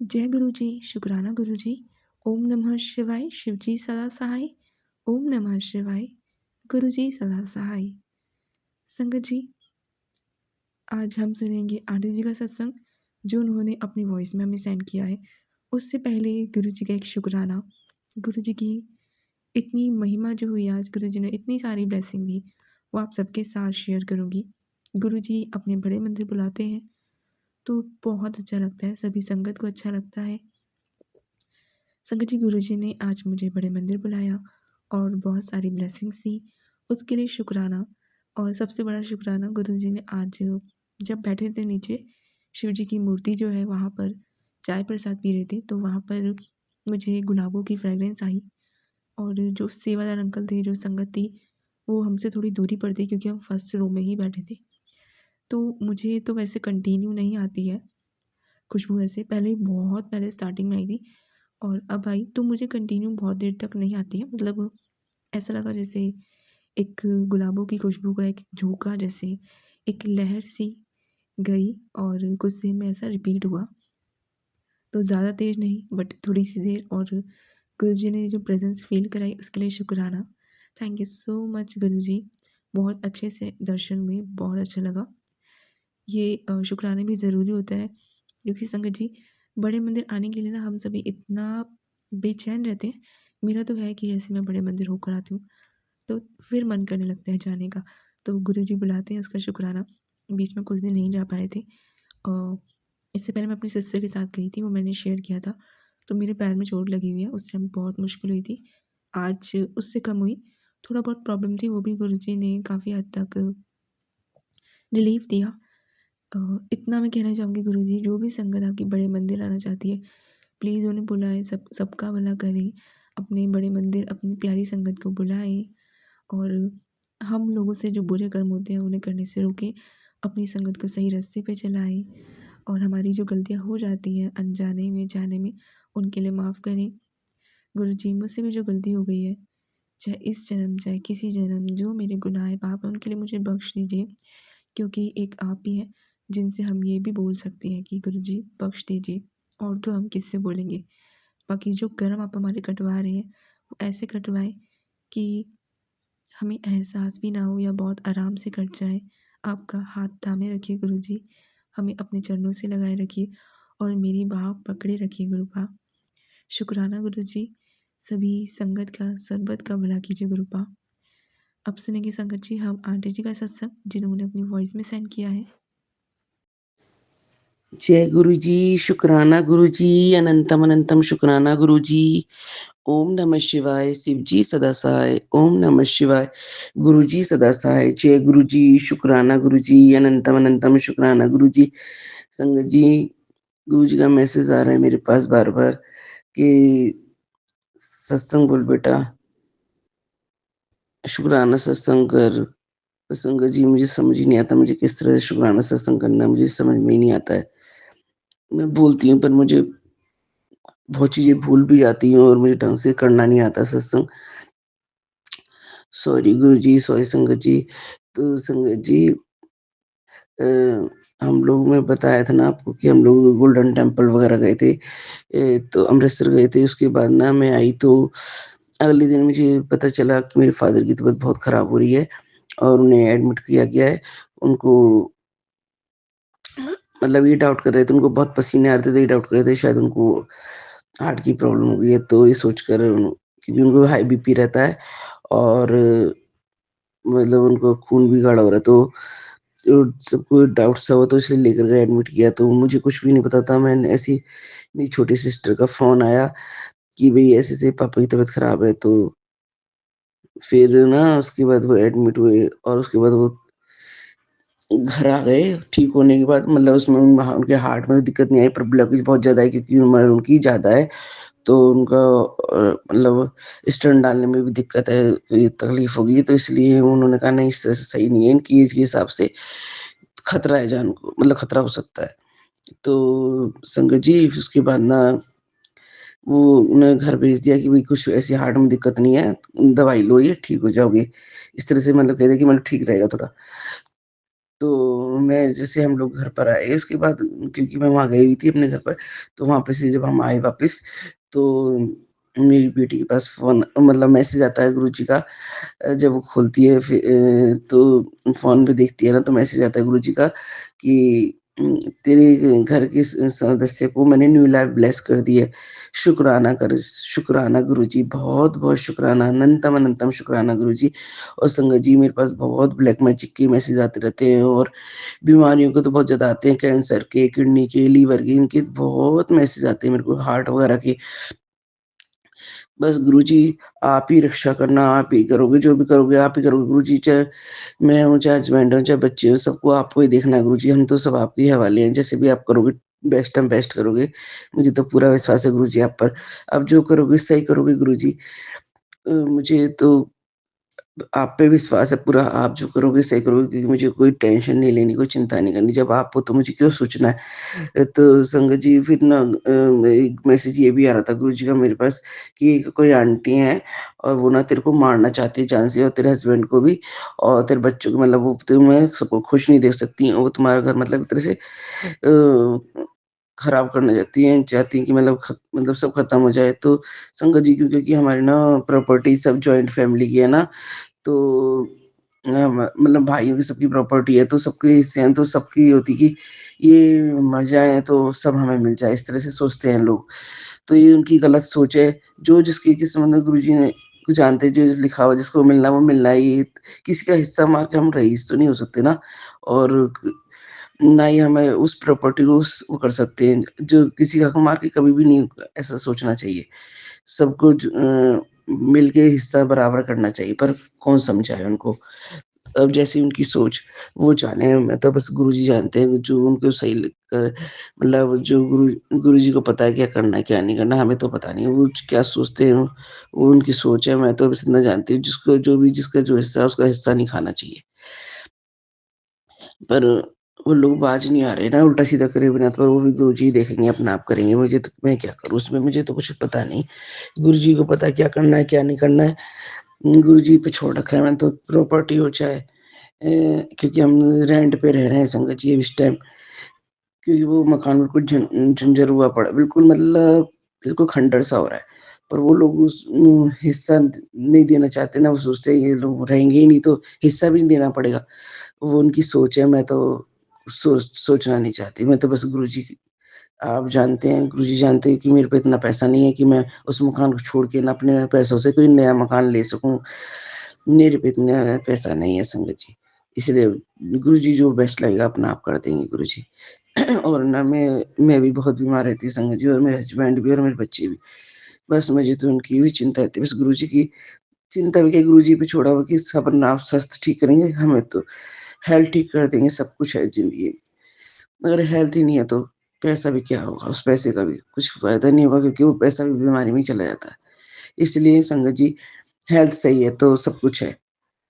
जय गुरु जी, शुक्राना गुरु जी। ओम नमः शिवाय, शिव जी सदा सहाय। ओम नमः शिवाय, गुरु जी सदा सहाय। संगत जी, आज हम सुनेंगे आरती जी का सत्संग, जो उन्होंने अपनी वॉइस में हमें सेंड किया है। उससे पहले गुरु जी का एक शुक्राना। गुरु जी की इतनी महिमा जो हुई आज, गुरु जी ने इतनी सारी ब्लेसिंग दी, वो आप सबके साथ शेयर करूँगी। गुरु जी अपने बड़े मंदिर बुलाते हैं, तो बहुत अच्छा लगता है, सभी संगत को अच्छा लगता है। संगत जी, गुरुजी ने आज मुझे बड़े मंदिर बुलाया और बहुत सारी ब्लेसिंग्स दी, उसके लिए शुक्राना। और सबसे बड़ा शुक्राना, गुरुजी ने आज जब बैठे थे नीचे, शिव जी की मूर्ति जो है वहाँ पर चाय प्रसाद पी रहे थे, तो वहाँ पर मुझे गुलाबों की फ्रेगरेंस आई। और जो सेवादार अंकल थे, जो संगत थी, वो हमसे थोड़ी दूरी पर थी क्योंकि हम फर्स्ट रो में ही बैठे थे। तो मुझे तो वैसे कंटिन्यू नहीं आती है खुशबू, ऐसे पहले बहुत पहले स्टार्टिंग में आई थी और अब आई, तो मुझे कंटिन्यू बहुत देर तक नहीं आती है। मतलब ऐसा लगा जैसे एक गुलाबों की खुशबू का एक झोंका, जैसे एक लहर सी गई और कुछ देर में ऐसा रिपीट हुआ। तो ज़्यादा देर नहीं, बट थोड़ी सी देर। और गुरुजी ने जो प्रेजेंस फील कराई, उसके लिए शुक्राना। थैंक यू सो मच गुरुजी। बहुत अच्छे से दर्शन हुए, बहुत अच्छा लगा। ये शुक्राना भी ज़रूरी होता है, क्योंकि संगत जी, बड़े मंदिर आने के लिए ना हम सभी इतना बेचैन रहते हैं। मेरा तो है कि जैसे मैं बड़े मंदिर होकर आती हूँ, तो फिर मन करने लगता है जाने का। तो गुरुजी बुलाते हैं, उसका शुक्राना। बीच में कुछ दिन नहीं जा पाए थे। इससे पहले मैं अपनी सिस्टर के साथ गई थी, वो मैंने शेयर किया था। तो मेरे पैर में चोट लगी हुई है, उस टाइम बहुत मुश्किल हुई थी। आज उससे कम हुई, थोड़ा बहुत प्रॉब्लम थी, वो भी गुरुजी ने काफ़ी हद तक रिलीफ़ दिया। अ, इतना मैं कहना चाहूँगी, गुरुजी जो भी संगत आपकी बड़े मंदिर आना चाहती है, प्लीज़ उन्हें बुलाएँ, सबका भला करें। अपने बड़े मंदिर अपनी प्यारी संगत को बुलाएँ और हम लोगों से जो बुरे कर्म होते हैं उन्हें करने से रोकें। अपनी संगत को सही रास्ते पे चलाएँ और हमारी जो गलतियाँ हो जाती हैं अनजाने में, जाने में, उनके लिए माफ़ करें। गुरुजी, मुझसे भी जो गलती हो गई है, चाहे इस जन्म, चाहे किसी जन्म, जो मेरे गुनाह है, पाप है, उनके लिए मुझे बख्श दीजिए। क्योंकि एक आप ही हैं जिनसे हम ये भी बोल सकते हैं कि गुरुजी बख्श दीजिए, और तो हम किससे बोलेंगे। बाकी जो कर्म आप हमारे कटवा रहे हैं, वो ऐसे कटवाएँ कि हमें एहसास भी ना हो या बहुत आराम से कट जाए। आपका हाथ थामे रखिए गुरुजी, हमें अपने चरणों से लगाए रखिए और मेरी बाँह पकड़े रखिए गुरुपा। शुक्राना गुरुजी, सभी संगत का, सर्बत का भला कीजिए गुरुपा। अब सुनेंगे संगत जी हम आंटी जी का सत्संग, जिन्होंने अपनी वॉइस में सेंड किया है। जय गुरु जी, शुक्राना गुरु जी, अनंतम अनंतम शुक्राना गुरु जी। ओम नमः शिवाय, शिव जी सदा सहाय। ओम नमः शिवाय, गुरु जी सदा सहाय। जय गुरु जी, शुक्राना गुरु जी, अनंतम अनंतम शुक्राना गुरु जी। संगत जी, गुरु जी का मैसेज आ रहा है मेरे पास बार-बार कि सत्संग बोल बेटा, शुक्राना सत्संग कर। तो संगत जी, मुझे समझ ही नहीं आता मुझे किस तरह से शुक्राना सत्संग करना है, मुझे समझ में ही नहीं आता है। मैं बोलती हूँ पर मुझे बहुत चीज़ें भूल भी जाती हूँ और मुझे ढंग से करना नहीं आता सत्संग। सॉरी गुरुजी, सॉरी संगत जी। तो संगत जी, अ, हम लोग मैं बताया था ना आपको कि हम लोग गोल्डन टेम्पल वगैरह गए थे। तो अमृतसर गए थे, उसके बाद ना मैं आई तो अगले दिन मुझे पता चला कि मेरे फ़ादर की तबीयत बहुत ख़राब हो रही है और उन्हें एडमिट किया गया है। उनको मतलब ये डाउट कर रहे थे, उनको बहुत पसीने आ रहे थे, तो ये डाउट कर रहे थे शायद उनको हार्ट की प्रॉब्लम हो गई है। तो ये सोचकर क्योंकि उनको हाई बीपी रहता है और मतलब उनको खून भी गाढ़ा हो रहा है, तो सबको डाउट सा हुआ तो इसलिए लेकर गए, एडमिट किया। तो मुझे कुछ भी नहीं पता था। मैंने ऐसे ही मेरी छोटी सिस्टर का फ़ोन आया कि भई ऐसे-ऐसे पापा की तबीयत ख़राब है। तो फिर ना उसके बाद वो एडमिट हुए और उसके बाद वो घर आ गए। ठीक होने के बाद मतलब उसमें उनके हार्ट में दिक्कत नहीं आई, पर ब्लॉकेज बहुत ज़्यादा है क्योंकि उम्र उनकी ज़्यादा है। तो उनका मतलब स्टंट डालने में भी दिक्कत है, ये तकलीफ़ होगी, तो इसलिए उन्होंने कहा नहीं इस तरह से सही नहीं है, इनकी एज के हिसाब से खतरा है जान को, मतलब खतरा हो सकता है। तो संगत जी उसके बाद ना वो उन्हें घर भेज दिया कि भई कुछ ऐसी हार्ट में दिक्कत नहीं है, दवाई लो ये ठीक हो जाओगे। इस तरह से मतलब कह दिया कि मतलब ठीक रहेगा थोड़ा। तो मैं जैसे हम लोग घर पर आए उसके बाद क्योंकि मैं वहाँ गई हुई थी अपने घर पर, तो वहाँ पे से जब हम आए वापस तो मेरी बेटी के पास फ़ोन मतलब मैसेज आता है गुरुजी का जब वो खोलती है तो फ़ोन पे देखती है ना तो मैसेज आता है गुरुजी का कि तेरे घर के सदस्य को मैंने न्यू लाइफ़ ब्लेस कर दी है। शुक्राना गुरुजी, बहुत-बहुत शुक्राना, अनंतम अनंतम शुक्राना गुरुजी। और संगत जी मेरे पास बहुत ब्लैक मैजिक के मैसेज आते रहते हैं और बीमारियों के तो बहुत ज़्यादा आते हैं, कैंसर के, किडनी के, लीवर के, इनके बहुत मैसेज आते हैं मेरे को, हार्ट वगैरह के। बस गुरुजी आप ही रक्षा करना, आप ही करोगे, जो भी करोगे आप ही करोगे गुरुजी, चाहे मैं हूँ, चाहे हस्बैंड हो, चाहे बच्चे हो, सबको आपको ही देखना है गुरुजी, हम तो सब आपके ही हवाले हैं, जैसे भी आप करोगे बेस्ट करोगे। मुझे तो पूरा विश्वास है गुरुजी आप पर। आप जो करोगे सही करोगे गुरुजी। मुझे तो आप पे विश्वास है पूरा, आप जो करोगे सही करोगे क्योंकि मुझे कोई टेंशन नहीं लेनी, कोई चिंता नहीं करनी। जब आप हो तो मुझे क्यों सोचना है? तो संगत जी फिर ना एक मैसेज ये भी आ रहा था गुरुजी का मेरे पास कि कोई आंटी हैं और वो ना तेरे को मारना चाहती है जान से और तेरे हस्बैंड को भी और तेरे बच्चों को मतलब वो तुम्हें सबको खुश नहीं देख सकती हैं। वो तुम्हारा घर मतलब एक तरह से खराब करना चाहती हैं कि मतलब सब खत्म हो जाए। तो संगत जी क्योंकि हमारी ना प्रॉपर्टी सब जॉइंट फैमिली की है ना तो मतलब भाइयों की सबकी प्रॉपर्टी है, तो सबके हिस्से हैं, तो सबकी होती कि ये मर जाएँ तो सब हमें मिल जाए, इस तरह से सोचते हैं लोग। तो ये उनकी गलत सोच है, जो जिसकी किस्मत में गुरुजी ने को जानते हैं, जो लिखा हुआ जिसको मिलना है वो मिलना ही है। किसी का हिस्सा मार के हम रईस तो नहीं हो सकते ना और क ना ही हमें उस प्रॉपर्टी को वो कर सकते हैं, जो किसी का हक मार के कभी भी नहीं ऐसा सोचना चाहिए। सबको मिल के हिस्सा बराबर करना चाहिए, पर कौन समझाए उनको? अब जैसी उनकी सोच, वो जाने मैं तो बस गुरुजी जानते हैं, जो उनको सही लगता है मतलब जो गुरुजी को पता है क्या करना है, क्या नहीं करना, हमें तो पता नहीं, वो क्या सोचते हैं, वो उनकी सोच है, मैं तो बस इतना जानती हूँ, जिसका जो हिस्सा है, उसका हिस्सा नहीं खाना चाहिए। पर वो लोग बाज नहीं आ रहे ना, उल्टा-सीधा करे बिना तो वो भी गुरुजी देखेंगे, अपना आप करेंगे, मुझे तो मैं क्या करूँ उसमें, मुझे तो कुछ पता नहीं। गुरुजी को पता है क्या करना है, क्या नहीं करना है। गुरुजी पे छोड़ रखा है मैंने तो प्रॉपर्टी हो चाहे क्योंकि हम रेंट पे रह रहे हैं संगत जी इस टाइम क्योंकि वो मकान बिल्कुल झंझर हुआ पड़ा है, बिल्कुल मतलब बिल्कुल खंडर सा हो रहा है। पर वो लोग उस हिस्सा नहीं देना चाहते ना, वो सोचते हैं ये लोग रहेंगे ही नहीं तो हिस्सा भी नहीं देना पड़ेगा। वो उनकी सोच है, मैं तो सोचना नहीं चाहती। मैं तो बस गुरुजी आप जानते हैं, गुरुजी जानते हैं कि मेरे पे इतना पैसा नहीं है कि मैं उस मकान को छोड़ के ना अपने पैसों से कोई नया मकान ले सकूँ। मेरे पे इतना पैसा नहीं है संगत जी। इसलिए गुरुजी जो बेस्ट लगेगा अपना आप कर देंगे गुरुजी। और ना मैं भी बहुत बीमार रहती हूँ संगत जी और मेरे हस्बैंड भी और मेरे बच्चे भी। बस मुझे तो उनकी भी चिंता रहती है, बस गुरुजी की चिंता भी क्या गुरुजी पे छोड़ा हुआ कि सब अपना आप स्वास्थ्य ठीक करेंगे, हमें तो हेल्थ ठीक कर देंगे, सब कुछ है ज़िंदगी में। अगर हेल्थ ही नहीं है तो पैसा भी क्या होगा? उस पैसे का भी कुछ फ़ायदा नहीं होगा क्योंकि वो पैसा भी बीमारी में ही चला जाता है। इसलिए संगत जी हेल्थ सही है तो सब कुछ है।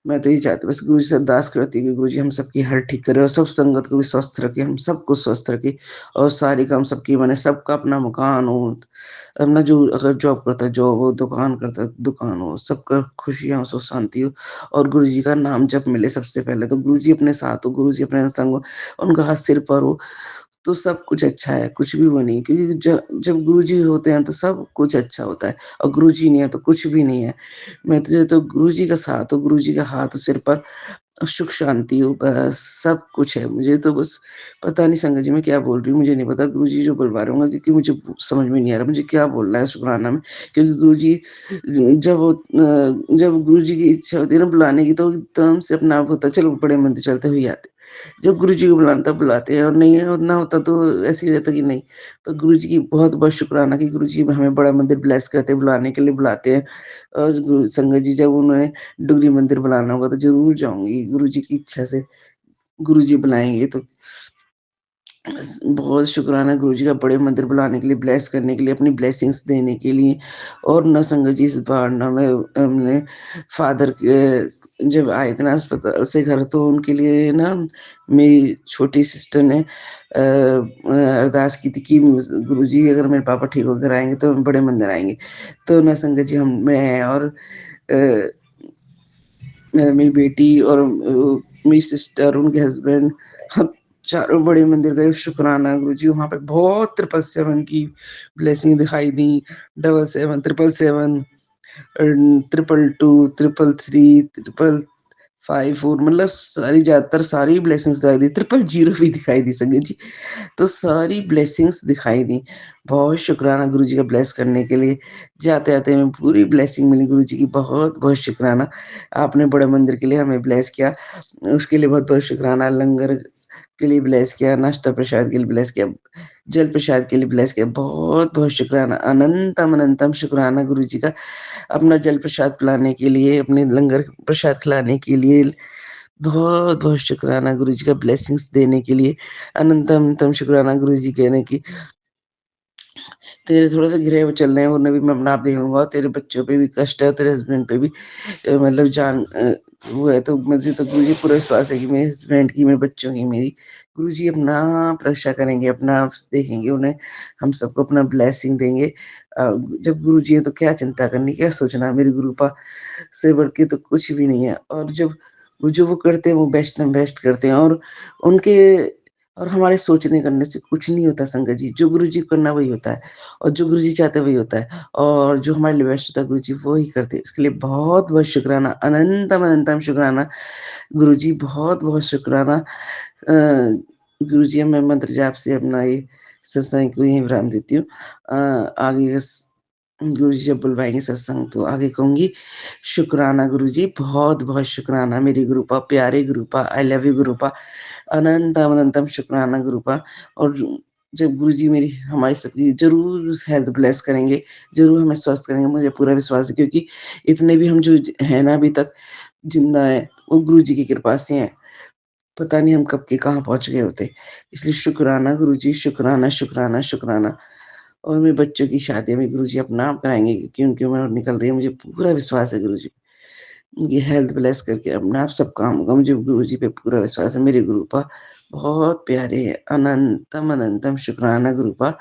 मैं तो यही चाहती हूँ बस गुरु जी से अरदास करती हूँ कि गुरु जी हम सबकी हेल्थ ठीक करें और सब संगत को भी स्वस्थ रखें, हम सबको स्वस्थ रखें और सारे काम सबकी बने, सबका अपना मकान हो, अपना जो अगर जॉब करता है जॉब हो, दुकान करता है दुकान हो, सबका खुशियाँ हो, सुख शांति हो और गुरु जी का नाम जप मिले सबसे पहले तो गुरु जी अपने साथ हो, गुरु जी अपने संग हो, उनका हाथ सिर पर हो, तो सब कुछ अच्छा है, कुछ भी वो नहीं क्योंकि जब गुरुजी होते हैं तो सब कुछ अच्छा होता है और गुरुजी नहीं है तो कुछ भी नहीं है। मैं तो गुरुजी का साथ हो, गुरुजी का हाथ हो सिर पर और सुख शांति हो बस सब कुछ है। मुझे तो बस पता नहीं संगत जी मैं क्या बोल रही हूँ, मुझे नहीं पता गुरुजी जो बुलवा रहे होंगे क्योंकि मुझे समझ में नहीं आ रहा मुझे क्या बोलना है शुकराना में क्योंकि गुरुजी जब गुरुजी की इच्छा होती है ना बुलाने की तो एकदम से अपना आप होता है चलो बड़े मंदिर चलते हुए आते। जब गुरुजी को बुलाना तब बुलाते हैं और नहीं है ना होता तो ऐसे ही रहता कि नहीं। तो गुरुजी की बहुत-बहुत शुकराना कि गुरुजी हमें बड़ा मंदिर ब्लेस करते हैं, बुलाने के लिए बुलाते हैं। और संगत जी जब उन्हें डुगरी मंदिर बुलाना होगा तो ज़रूर जाऊँगी, गुरुजी की इच्छा से गुरुजी बुलाएँगे तो बहुत शुकराना गुरुजी का बड़े मंदिर बुलाने के लिए, ब्लेस करने के लिए, अपनी ब्लेसिंग्स देने के लिए और ना संगत जी इस बार ना मैं अपने फादर के जब आए थे ना अस्पताल से घर तो उनके लिए ना मेरी छोटी सिस्टर ने अरदास की थी कि गुरुजी अगर मेरे पापा ठीक होकर आएँगे तो हम बड़े मंदिर आएँगे। तो ना संगत जी हम मैं और मेरी बेटी और मेरी सिस्टर, उनके हस्बैंड हम चारों बड़े मंदिर गए, शुकराना गुरुजी वहाँ पे बहुत 777 की ब्लेसिंग दिखाई दी, 77, 777 triple two, triple three, triple 5 4 मतलब सारी ज़्यादातर सारी ब्लेसिंग्स दिखाई दी, ट्रिपल ज़ीरो भी दिखाई दी संगत जी। तो सारी ब्लेसिंग्स दिखाई दी। बहुत शुकराना गुरुजी का ब्लेस करने के लिए। जाते-आते हमें पूरी ब्लेसिंग मिली गुरुजी की, बहुत-बहुत शुकराना। आपने बड़े मंदिर के लिए हमें ब्लेस किया, उसके लिए बहुत-बहुत शुकराना। लंगर के लिए ब्लेस किया, नाश्ता प्रसाद के लिए ब्लेस किया, जल प्रसाद के लिए ब्लेस किया। बहुत-बहुत शुकराना, अनंतम अनंतम शुकराना गुरुजी का। अपना जल प्रसाद पिलाने के लिए, अपने लंगर प्रसाद खिलाने के लिए, बहुत-बहुत शुकराना गुरुजी का ब्लेसिंग्स देने के लिए। अनंतम अनंतम शुकराना गुरुजी कहने की तेरे थोड़ा-सा घिरे हुए चल रहे हैं, उन्हें भी मैं अपना आप देख लूँगा, तेरे बच्चों पे भी कष्ट है और तेरे हस्बैंड पे भी मतलब वो है, तो मुझे तो गुरुजी पूरा विश्वास है कि मेरे हस्बैंड की, मेरे बच्चों की, मेरी गुरुजी अपना आप रक्षा करेंगे, अपना आप देखेंगे उन्हें, हम सबको अपना ब्लेसिंग देंगे। जब गुरुजी हैं तो क्या चिंता करनी, क्या सोचना, मेरी गुरुपा से बढ़ के तो कुछ भी नहीं है। और जब वो जो वो करते हैं वो बेस्ट एंड बेस्ट करते हैं, और उनके और हमारे सोचने करने से कुछ नहीं होता संगत जी। जो गुरुजी को करना वही होता है, और जो गुरुजी चाहते हैं वही होता है, और जो हमारे लिए बेस्ट होता है गुरुजी वो ही करते हैं। उसके लिए बहुत-बहुत शुकराना, अनंतम अनंतम शुकराना गुरुजी, बहुत-बहुत शुकराना। गुरुजी अब मैं मंत्र जाप से अपना ये सत्संग को यहीं विराम देती हूँ। आगे गुरुजी जब बुलवाएँगे सत्संग तो आगे कहूँगी। शुकराना गुरुजी, बहुत-बहुत शुकराना मेरी गुरुपा, प्यारे गुरुपा, आई लव यू गुरुपा, अनंतम अनंतम शुकराना गुरुपा। और जब गुरुजी मेरी हमारी सबकी ज़रूर हेल्थ ब्लेस करेंगे, ज़रूर हमें स्वस्थ करेंगे, मुझे पूरा विश्वास है, क्योंकि इतने भी हम जो हैं ना अभी तक ज़िंदा हैं, वो गुरुजी की कृपा से हैं। पता नहीं हम कब के कहाँ पहुँच गए होते। इसलिए शुकराना गुरुजी, शुकराना, शुकराना, शुकराना। और मेरे बच्चों की शादी में गुरुजी अपना आप कराएँगे, क्योंकि उनकी उम्र निकल रही है, मुझे पूरा विश्वास है गुरुजी। ये हेल्थ ब्लेस करके अपने आप सब काम होगा, मुझे गुरुजी पे पूरा विश्वास है। मेरे गुरुपा बहुत प्यारे हैं, अनंतम अनंतम शुकराना गुरुपा।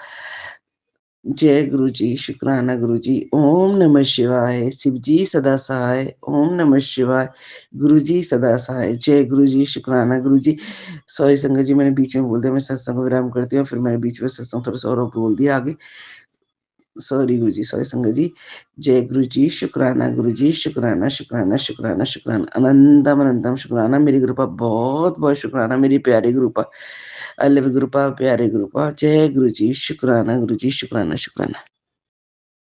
जय गुरुजी, शुकराना गुरुजी। ओम नमः शिवाय, शिव जी सदा सहाय। ओम नमः शिवाय, गुरुजी सदा सहाय। जय गुरुजी, शुकराना गुरुजी। सॉरी संगत जी, मैंने बीच में बोल दिया, मैं सत्संग को विराम करती हूँ, फिर मैंने बीच में सत्संग थोड़ा-सा और बोल दिया आगे। सॉरी गुरुजी, सॉरी संगत जी। जय गुरुजी, शुकराना गुरुजी, शुकराना, शुकराना, शुकराना, शुकराना, अनंतम अनंतम शुकराना। मेरी गुरुपा बहुत-बहुत शुकराना, मेरी प्यारी गुरुपा। आई लव यू गुरुपा, प्यारे गुरुपा। जय गुरुजी, शुकराना गुरुजी, शुकराना, शुकराना।